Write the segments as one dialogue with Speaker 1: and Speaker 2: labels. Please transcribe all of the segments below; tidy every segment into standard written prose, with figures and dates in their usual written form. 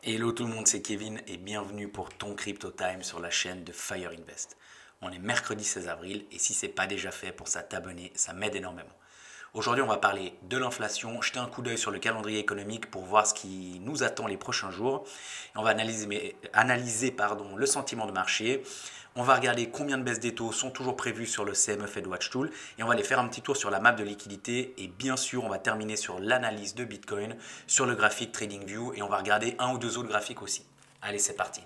Speaker 1: Hello tout le monde, c'est Kevin et bienvenue pour ton Crypto Time sur la chaîne de Fire Invest. On est mercredi 16 avril et si ce n'est pas déjà fait, pense à t'abonner, ça m'aide énormément. Aujourd'hui, on va parler de l'inflation, jeter un coup d'œil sur le calendrier économique pour voir ce qui nous attend les prochains jours. Et on va analyser le sentiment de marché. On va regarder combien de baisses des taux sont toujours prévues sur le CME Fed Watch Tool et on va aller faire un petit tour sur la map de liquidité et bien sûr on va terminer sur l'analyse de Bitcoin sur le graphique TradingView et on va regarder un ou deux autres graphiques aussi. Allez, c'est parti.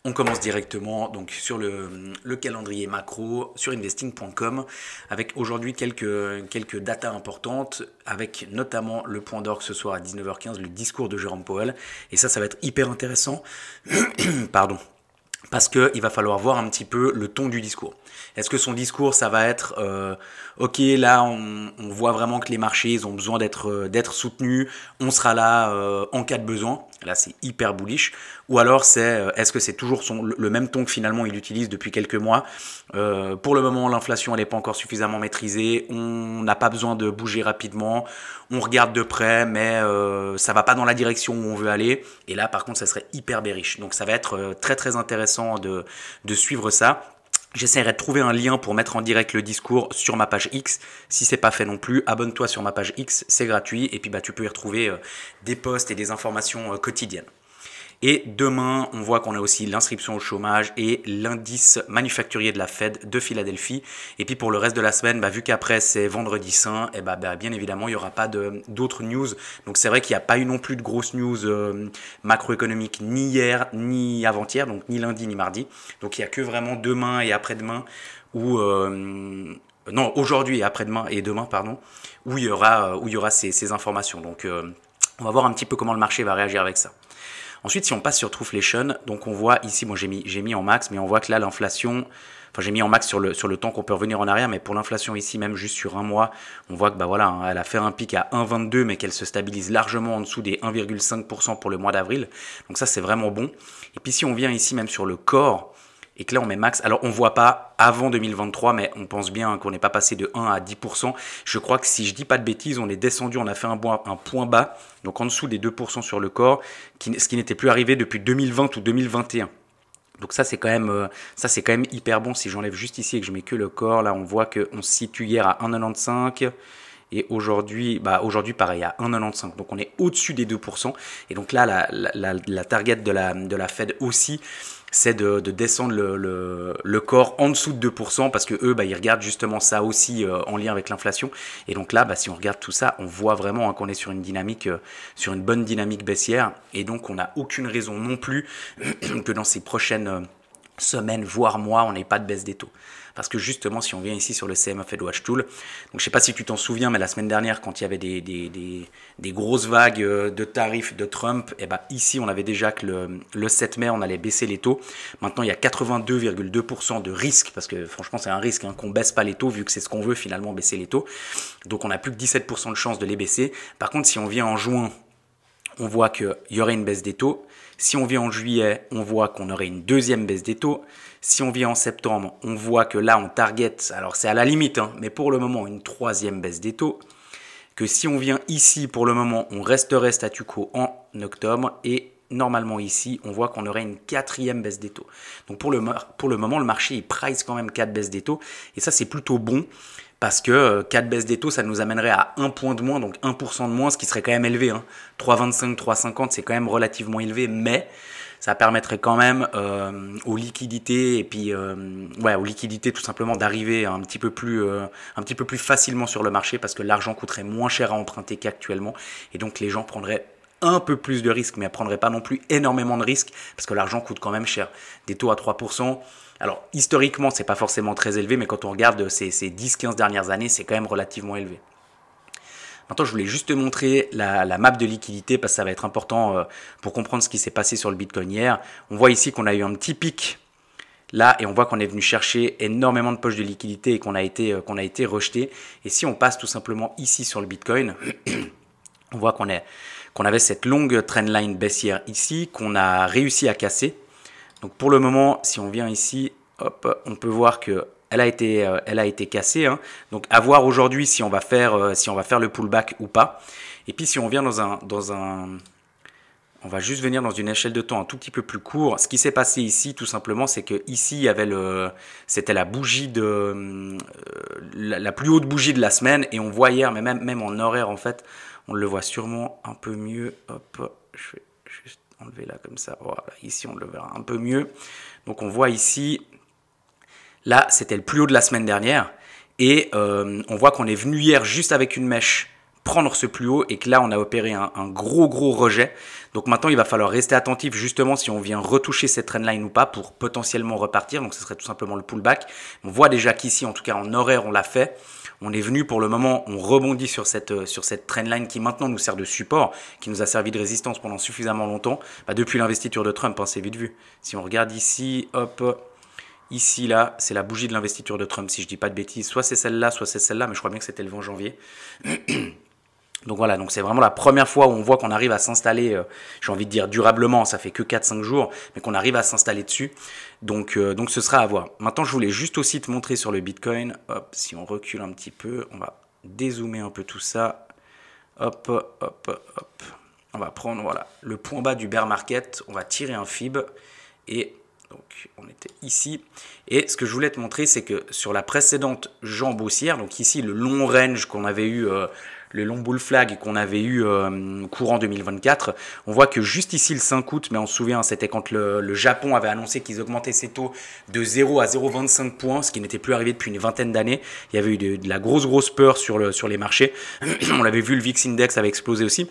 Speaker 1: On commence directement donc sur le calendrier macro sur investing.com avec aujourd'hui quelques datas importantes avec notamment le point d'orgue ce soir à 19h15, le discours de Jérôme Powell. Et ça va être hyper intéressant. Pardon. Parce qu'il va falloir voir un petit peu le ton du discours. Est-ce que son discours, ça va être ok, là on voit vraiment que les marchés ils ont besoin d'être soutenus, on sera là en cas de besoin. Là c'est hyper bullish. Ou alors est-ce que c'est toujours le même ton que finalement il utilise depuis quelques mois. Pour le moment l'inflation elle n'est pas encore suffisamment maîtrisée, on n'a pas besoin de bouger rapidement, on regarde de près mais ça va pas dans la direction où on veut aller. Et là par contre ça serait hyper bearish. Donc ça va être très très intéressant de suivre ça. J'essaierai de trouver un lien pour mettre en direct le discours sur ma page X. Si c'est pas fait non plus, abonne-toi sur ma page X, c'est gratuit. Et puis tu peux y retrouver des posts et des informations quotidiennes. Et demain, on voit qu'on a aussi l'inscription au chômage et l'indice manufacturier de la Fed de Philadelphie. Et puis pour le reste de la semaine, vu qu'après c'est vendredi saint, et bien évidemment, il n'y aura pas d'autres news. Donc c'est vrai qu'il n'y a pas eu non plus de grosses news macroéconomiques ni hier, ni avant-hier, donc ni lundi, ni mardi. Donc il n'y a que vraiment demain et après-demain où... non, aujourd'hui et après-demain et demain, pardon, où il y aura ces informations. Donc on va voir un petit peu comment le marché va réagir avec ça. Ensuite, si on passe sur Trueflation, donc on voit ici, moi j'ai mis en max, mais on voit que là l'inflation, enfin j'ai mis en max sur le temps qu'on peut revenir en arrière, mais pour l'inflation ici, même juste sur un mois, on voit que elle a fait un pic à 1,22, mais qu'elle se stabilise largement en dessous des 1,5% pour le mois d'avril. Donc ça c'est vraiment bon. Et puis si on vient ici même sur le corps, et que là on met max, alors on ne voit pas avant 2023, mais on pense bien qu'on n'est pas passé de 1 à 10%. Je crois que si je dis pas de bêtises, on est descendu, on a fait un point bas, donc en dessous des 2% sur le corps, ce qui n'était plus arrivé depuis 2020 ou 2021. Donc ça c'est quand même hyper bon. Si j'enlève juste ici et que je mets que le corps, là on voit qu'on se situe hier à 1,95 et aujourd'hui pareil à 1,95. Donc on est au-dessus des 2%. Et donc là la target de la Fed aussi, c'est de descendre le corps en dessous de 2% parce que eux, ils regardent justement ça aussi en lien avec l'inflation. Et donc là, si on regarde tout ça, on voit vraiment qu'on est sur sur une bonne dynamique baissière. Et donc, on n'a aucune raison non plus que dans ces prochaines semaines, voire mois, on n'ait pas de baisse des taux. Parce que justement, si on vient ici sur le CME Fed Watch Tool, donc je ne sais pas si tu t'en souviens, mais la semaine dernière, quand il y avait des grosses vagues de tarifs de Trump, ici, on avait déjà que le 7 mai, on allait baisser les taux. Maintenant, il y a 82,2% de risque, parce que franchement, c'est un risque qu'on ne baisse pas les taux, vu que c'est ce qu'on veut finalement, baisser les taux. Donc, on n'a plus que 17% de chance de les baisser. Par contre, si on vient en juin, on voit qu'il y aurait une baisse des taux. Si on vient en juillet, on voit qu'on aurait une deuxième baisse des taux. Si on vient en septembre, on voit que là, on target, alors c'est à la limite, mais pour le moment, une troisième baisse des taux. Que si on vient ici, pour le moment, on resterait statu quo en octobre. Et normalement ici, on voit qu'on aurait une quatrième baisse des taux. Donc pour le moment, le marché, il price quand même 4 baisses des taux. Et ça, c'est plutôt bon. Parce que 4 baisses des taux, ça nous amènerait à 1 point de moins, donc 1% de moins, ce qui serait quand même élevé. 3,25, 3,50, c'est quand même relativement élevé, mais ça permettrait quand même aux liquidités et puis aux liquidités tout simplement d'arriver un petit peu plus facilement sur le marché parce que l'argent coûterait moins cher à emprunter qu'actuellement et donc les gens prendraient un peu plus de risques, mais ne prendraient pas non plus énormément de risques parce que l'argent coûte quand même cher. Des taux à 3%. Alors, historiquement, ce n'est pas forcément très élevé, mais quand on regarde ces 10-15 dernières années, c'est quand même relativement élevé. Maintenant, je voulais juste te montrer la map de liquidité parce que ça va être important pour comprendre ce qui s'est passé sur le Bitcoin hier. On voit ici qu'on a eu un petit pic là et on voit qu'on est venu chercher énormément de poches de liquidité et qu'on a été rejeté. Et si on passe tout simplement ici sur le Bitcoin, On voit qu'on avait cette longue trendline baissière ici, qu'on a réussi à casser. Donc pour le moment, si on vient ici, hop, on peut voir que elle a été cassée. Hein. Donc à voir aujourd'hui si on va faire le pullback ou pas. Et puis si on vient on va juste venir dans une échelle de temps un tout petit peu plus court. Ce qui s'est passé ici, tout simplement, c'est que ici il y avait c'était la bougie la plus haute bougie de la semaine, et on voit hier, mais même en horaire en fait, on le voit sûrement un peu mieux. Hop, je vais juste enlever là comme ça. Voilà, ici on le verra un peu mieux. Donc on voit ici, là c'était le plus haut de la semaine dernière, et on voit qu'on est venu hier juste avec une mèche prendre ce plus haut, et que là on a opéré un gros rejet. Donc maintenant il va falloir rester attentif justement si on vient retoucher cette trendline ou pas pour potentiellement repartir. Donc ce serait tout simplement le pullback. On voit déjà qu'ici, en tout cas en horaire, on l'a fait. On est venu pour le moment, on rebondit sur cette trendline qui maintenant nous sert de support, qui nous a servi de résistance pendant suffisamment longtemps. Depuis l'investiture de Trump, hein, c'est vite vu. Si on regarde ici, hop, ici là, c'est la bougie de l'investiture de Trump, si je dis pas de bêtises. Soit c'est celle-là, soit c'est celle-là, mais je crois bien que c'était le 20 janvier. Donc voilà, donc c'est vraiment la première fois où on voit qu'on arrive à s'installer, j'ai envie de dire durablement, ça fait que 4-5 jours, mais qu'on arrive à s'installer dessus. Donc ce sera à voir. Maintenant, je voulais juste aussi te montrer sur le Bitcoin. Hop, si on recule un petit peu, on va dézoomer un peu tout ça. Hop, hop, hop. On va prendre, voilà, le point bas du bear market, on va tirer un fib, et donc on était ici. Et ce que je voulais te montrer, c'est que sur la précédente jambe haussière, donc ici le long range qu'on avait eu, le long bull flag qu'on avait eu courant 2024, on voit que juste ici le 5 août, mais on se souvient, c'était quand le Japon avait annoncé qu'ils augmentaient ses taux de 0 à 0,25 points, ce qui n'était plus arrivé depuis une vingtaine d'années. Il y avait eu de la grosse peur sur les marchés. On l'avait vu, le VIX Index avait explosé aussi.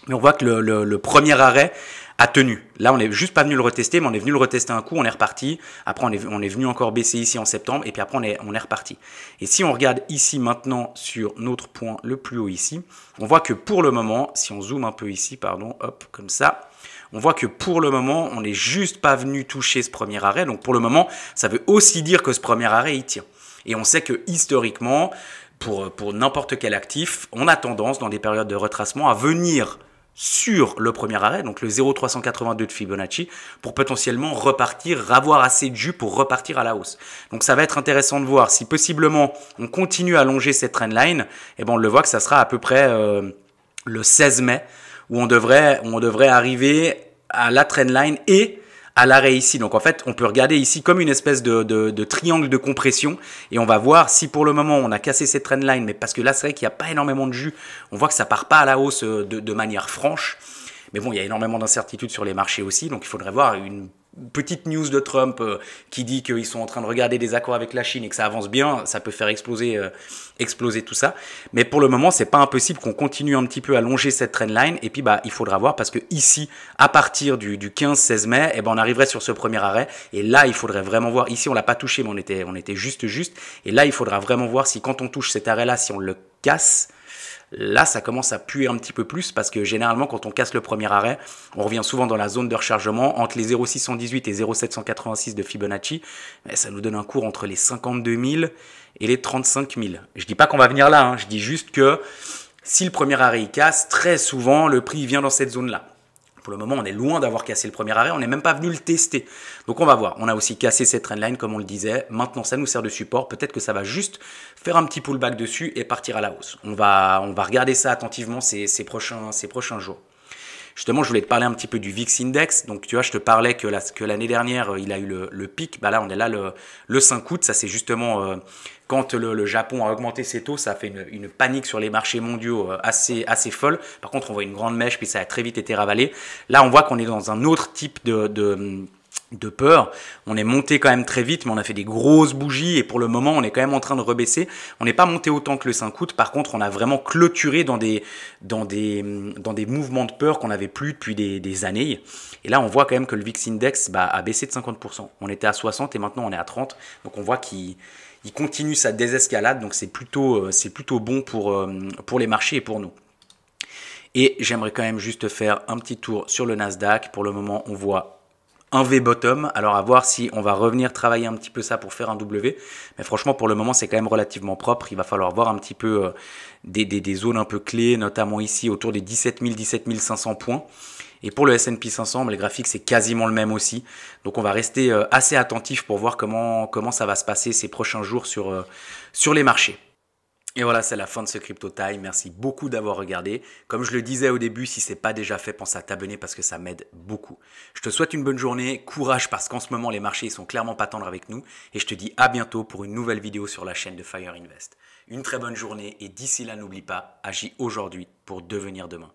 Speaker 1: Mais on voit que le premier arrêt a tenu. Là, on n'est juste pas venu le retester, mais on est venu le retester un coup, on est reparti. Après, on est venu encore baisser ici en septembre, et puis après, on est reparti. Et si on regarde ici maintenant sur notre point le plus haut ici, on voit que pour le moment, si on zoome un peu ici, pardon, hop, comme ça, on voit que pour le moment, on n'est juste pas venu toucher ce premier arrêt. Donc pour le moment, ça veut aussi dire que ce premier arrêt, il tient. Et on sait que historiquement, pour n'importe quel actif, on a tendance, dans des périodes de retracement, à venir sur le premier arrêt, donc le 0,382 de Fibonacci, pour potentiellement repartir, avoir assez de jus pour repartir à la hausse. Donc ça va être intéressant de voir si possiblement on continue à allonger cette trendline, et ben on le voit que ça sera à peu près le 16 mai, où on devrait arriver à la trendline et à l'arrêt ici. Donc en fait, on peut regarder ici comme une espèce de triangle de compression, et on va voir si pour le moment on a cassé cette trendline, mais parce que là c'est vrai qu'il n'y a pas énormément de jus, on voit que ça part pas à la hausse de manière franche. Mais bon, il y a énormément d'incertitudes sur les marchés aussi, donc il faudrait voir une petite news de Trump qui dit qu'ils sont en train de regarder des accords avec la Chine et que ça avance bien, ça peut faire exploser tout ça. Mais pour le moment, c'est pas impossible qu'on continue un petit peu à longer cette trendline, et puis il faudra voir, parce que ici, à partir du 15-16 mai, on arriverait sur ce premier arrêt, et là, il faudrait vraiment voir, ici on l'a pas touché, mais on était juste, et là, il faudra vraiment voir si quand on touche cet arrêt-là, si on le casse, là, ça commence à puer un petit peu plus, parce que généralement, quand on casse le premier arrêt, on revient souvent dans la zone de rechargement entre les 0,618 et 0,786 de Fibonacci. Ça nous donne un cours entre les 52 000 et les 35 000. Je dis pas qu'on va venir là, hein, je dis juste que si le premier arrêt il casse, très souvent, le prix vient dans cette zone-là. Pour le moment, on est loin d'avoir cassé le premier arrêt, on n'est même pas venu le tester. Donc on va voir, on a aussi cassé cette trendline comme on le disait. Maintenant, ça nous sert de support. Peut-être que ça va juste faire un petit pullback dessus et partir à la hausse. On va regarder ça attentivement ces prochains jours. Justement, je voulais te parler un petit peu du VIX Index. Donc, tu vois, je te parlais que l'année dernière, il a eu le pic. Là, on est là le 5 août. Ça, c'est justement quand le Japon a augmenté ses taux. Ça a fait une panique sur les marchés mondiaux assez folle. Par contre, on voit une grande mèche, puis ça a très vite été ravalé. Là, on voit qu'on est dans un autre type de peur. On est monté quand même très vite, mais on a fait des grosses bougies, et pour le moment, on est quand même en train de rebaisser. On n'est pas monté autant que le 5 août. Par contre, on a vraiment clôturé dans des mouvements de peur qu'on n'avait plus depuis des années. Et là, on voit quand même que le VIX Index a baissé de 50%. On était à 60 et maintenant on est à 30. Donc on voit qu'il continue sa désescalade. Donc c'est plutôt bon pour les marchés et pour nous. Et j'aimerais quand même juste faire un petit tour sur le Nasdaq. Pour le moment, on voit un V bottom. Alors à voir si on va revenir travailler un petit peu ça pour faire un W. Mais franchement, pour le moment, c'est quand même relativement propre. Il va falloir voir un petit peu des zones un peu clés, notamment ici autour des 17 000, 17 500 points. Et pour le S&P 500, le graphique, c'est quasiment le même aussi. Donc on va rester assez attentif pour voir comment ça va se passer ces prochains jours sur les marchés. Et voilà, c'est la fin de ce Crypto Time. Merci beaucoup d'avoir regardé. Comme je le disais au début, si ce n'est pas déjà fait, pense à t'abonner parce que ça m'aide beaucoup. Je te souhaite une bonne journée, courage parce qu'en ce moment, les marchés sont clairement pas tendres avec nous. Et je te dis à bientôt pour une nouvelle vidéo sur la chaîne de Fire Invest. Une très bonne journée et d'ici là, n'oublie pas, agis aujourd'hui pour devenir demain.